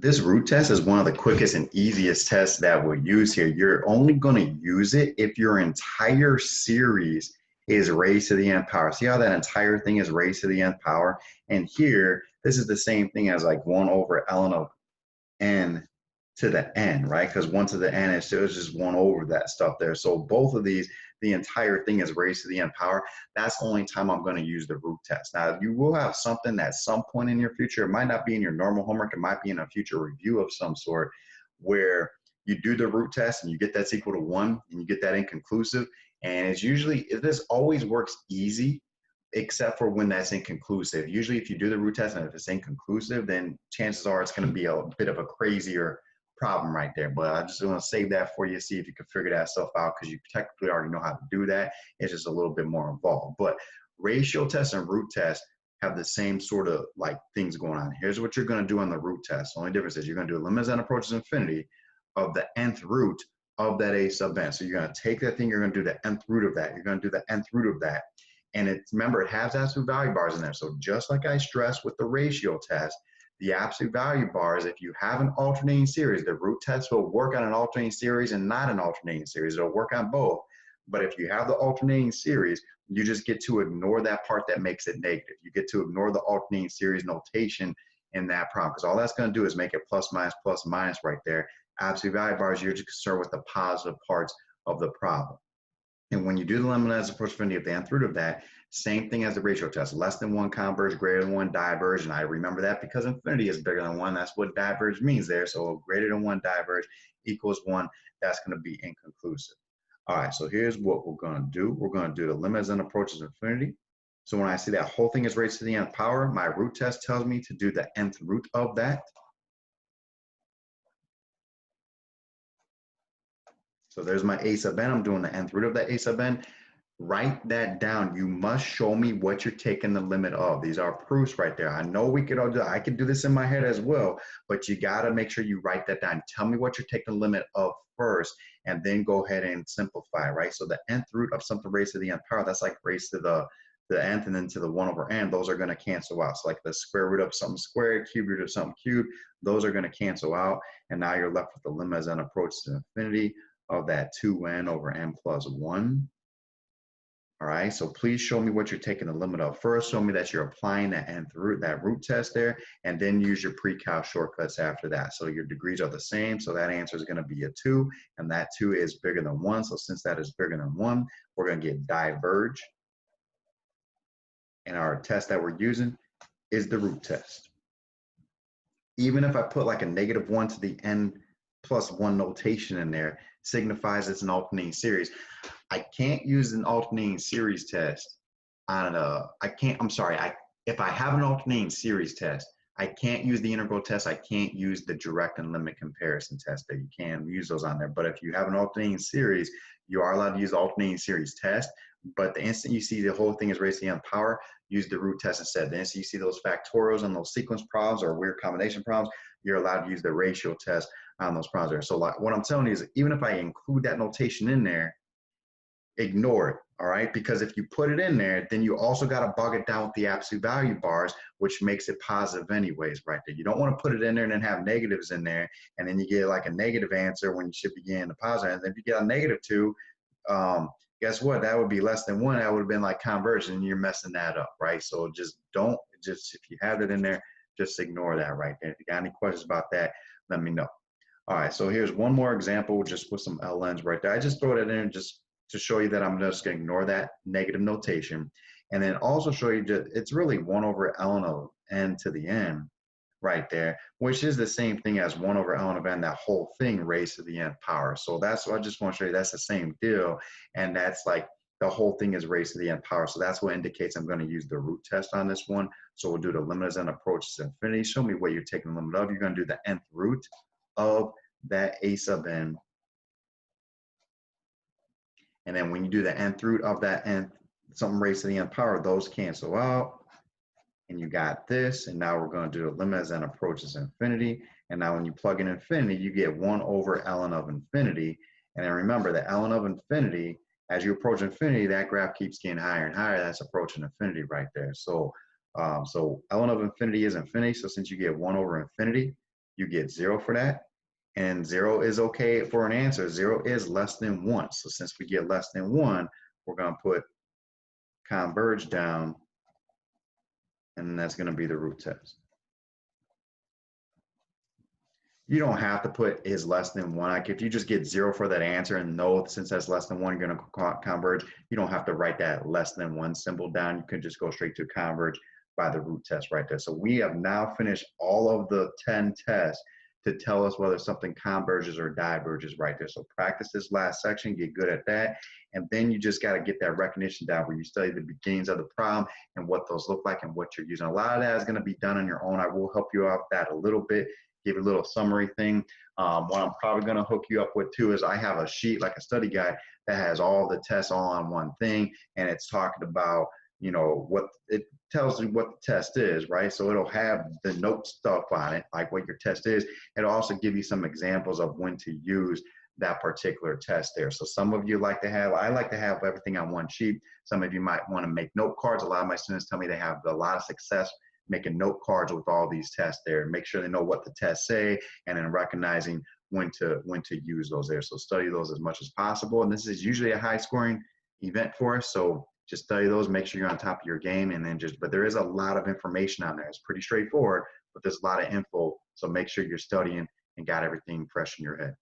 This root test is one of the quickest and easiest tests that we'll use here. You're only going to use it if your entire series is raised to the nth power. See how that entire thing is raised to the nth power? And here, this is the same thing as like 1 over ln of n to the n, right? Because 1 to the n is just 1 over that stuff there. So both of these, the entire thing is raised to the n power. That's the only time I'm going to use the root test. Now, you will have something at some point in your future. It might not be in your normal homework. It might be in a future review of some sort where you do the root test and you get that's equal to 1 and you get that inconclusive. And it's usually, this always works easy except for when that's inconclusive. Usually if you do the root test and if it's inconclusive, then chances are it's going to be a bit of a crazier problem right there. But I just want to save that for you, see if you can figure that stuff out, because you technically already know how to do that. It's just a little bit more involved. But ratio test and root test have the same sort of like things going on. Here's what you're going to do on the root test. The only difference is you're going to do a limit as n approaches infinity of the nth root of that a sub n. So you're going to take that thing, you're going to do the nth root of that. You're going to do the nth root of that. And it's, remember, it has absolute value bars in there. So just like I stressed with the ratio test, the absolute value bars, if you have an alternating series, the root test will work on an alternating series and not an alternating series. It'll work on both. But if you have the alternating series, you just get to ignore that part that makes it negative. You get to ignore the alternating series notation in that problem, because all that's going to do is make it plus minus right there. Absolute value bars, you're just concerned with the positive parts of the problem. And when you do the limit as approach infinity of the nth root of that, same thing as the ratio test. Less than 1 converge, greater than 1 diverge. And I remember that because infinity is bigger than 1. That's what diverge means there. So greater than 1 diverge equals 1. That's going to be inconclusive. All right, so here's what we're going to do. We're going to do the limit as n approaches infinity. So when I see that whole thing is raised to the nth power, my root test tells me to do the nth root of that. So there's my a sub n. I'm doing the nth root of that a sub n. Write that down. You must show me what you're taking the limit of. These are proofs right there. I know we could all do, I could do this in my head as well, but you got to make sure you write that down. Tell me what you're taking the limit of first, and then go ahead and simplify, right? So the nth root of something raised to the nth power, that's like raised to the nth and then to the 1 over n, those are going to cancel out. So like the square root of something squared, cube root of something cubed, those are going to cancel out. And now you're left with the limit as n approaches infinity of that 2n over n plus 1. All right, so please show me what you're taking the limit of first. Show me that you're applying that nth root, that root test there, and then use your pre-cal shortcuts after that. So your degrees are the same, so that answer is going to be a 2, and that 2 is bigger than 1. So since that is bigger than 1, we're going to get diverge. And our test that we're using is the root test. Even if I put like a -1 to the n plus 1 notation in there, signifies it's an alternating series. I can't use an alternating series test on if I have an alternating series test, I can't use the integral test. I can't use the direct and limit comparison test that you can use those on there. But if you have an alternating series, you are allowed to use the alternating series test. But the instant you see the whole thing is raised to the nth power, use the root test instead. The instant you see those factorials and those sequence problems or weird combination problems, you're allowed to use the ratio test on those problems there. So like what I'm telling you is, even if I include that notation in there, ignore it, all right? Because if you put it in there, then you also got to bug it down with the absolute value bars, which makes it positive anyways, right there. You don't want to put it in there and then have negatives in there, and then you get like a negative answer when you should be getting a positive. And if you get a -2, guess what? That would be less than 1. That would have been like conversion, and you're messing that up, right? So just if you have it in there, just ignore that right there. If you got any questions about that, let me know. All right, so here's one more example just with some ln's right there. I just throw that in just to show you that I'm just going to ignore that negative notation. And then also show you that it's really 1 over ln of n to the n right there, which is the same thing as 1 over ln of n, that whole thing raised to the nth power. So that's what I just want to show you. That's the same deal. And that's like the whole thing is raised to the nth power. So that's what indicates I'm going to use the root test on this one. So we'll do the limit as n approaches infinity. Show me what you're taking the limit of. You're going to do the nth root of that a sub n. And then when you do the nth root of that nth, something raised to the nth power, those cancel out. And you got this. And now we're going to do the limit as n approaches infinity. And now when you plug in infinity, you get 1 over ln of infinity. And then remember, the ln of infinity, as you approach infinity, that graph keeps getting higher and higher. That's approaching infinity right there. So ln of infinity is infinity. So since you get 1 over infinity, you get 0 for that. And 0 is okay for an answer. 0 is less than 1. So since we get less than 1, we're going to put converge down, and that's going to be the root test. You don't have to put is less than 1. Like if you just get 0 for that answer and know since that's less than 1, you're going to converge, you don't have to write that less than 1 symbol down. You can just go straight to converge by the root test right there. So we have now finished all of the 10 tests to tell us whether something converges or diverges right there. So practice this last section, get good at that. And then you just got to get that recognition down where you study the beginnings of the problem and what those look like and what you're using. A lot of that is going to be done on your own. I will help you out with that a little bit, give you a little summary thing. What I'm probably going to hook you up with too is I have a sheet, like a study guide, that has all the tests all on one thing. And it's talking about, you know, what it tells you what the test is, right? So it'll have the note stuff on it, like what your test is. It'll also give you some examples of when to use that particular test there. So some of you like to have, I like to have everything on one sheet. Some of you might want to make note cards. A lot of my students tell me they have a lot of success making note cards with all these tests there. Make sure they know what the tests say, and then recognizing when to use those there. So study those as much as possible. And this is usually a high scoring event for us. So just study those, make sure you're on top of your game, and then but there is a lot of information on there. It's pretty straightforward, but there's a lot of info. So make sure you're studying and got everything fresh in your head.